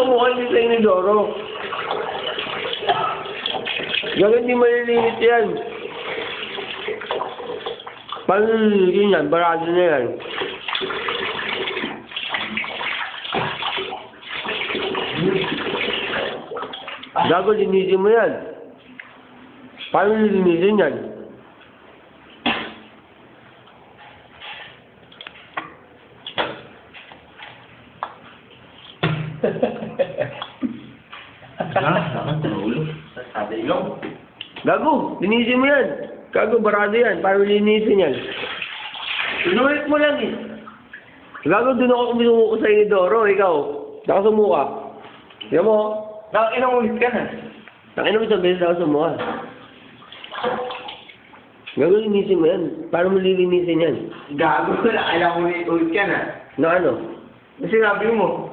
subukan din sa inidoro. Gagawin di malilinis yan. Paano nililisin yan? Barado na yan. Gago, linisin mo yan. Paano nilinisin yan? Gago, linisin mo yan. Gago, barado yan. Paano linisin yan? Inulit mo lang eh. Gago, doon ako sumuko sa inidoro. Ikaw, nakasumuka. Diyan mo. Ilang ulit ka na? Nakinom isang beses ako sumuka. Gago, linisin mo yan. Paano mo lilinisin yan? Gago na, ilang ulit ka na? Na ano? Sinabi mo.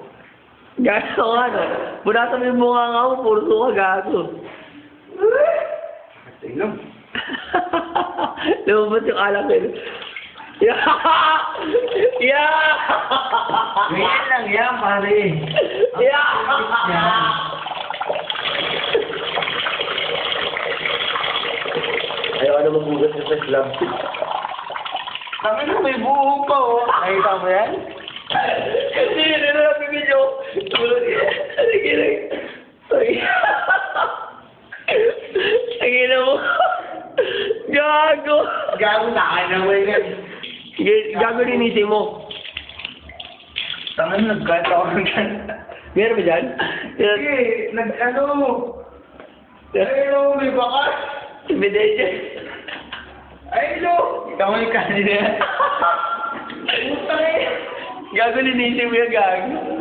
Gago ka ano? Punasa mo yung mukha nga mo, puro suka, gago. Tingnan. Lumabas yung alak nila. Yeah! Yeah! Ganyan lang yan, pare. Yeah! Ayaw na magugas sa slab. Kami na may buo pa, oh. Nakita mo yan? Kasi yun na lang bibidyo. Tulog yan. Sige lang. Sige na mo. Gago. Gago na kayo na mo yan. Gago linisin mo. Tangan nagkata ako ng kanta. Meron ba dyan? Sige, Ayun, may bakas. Ebidensya. Ayun, ikaw may kanina yan. Gago linisin mo yung gago.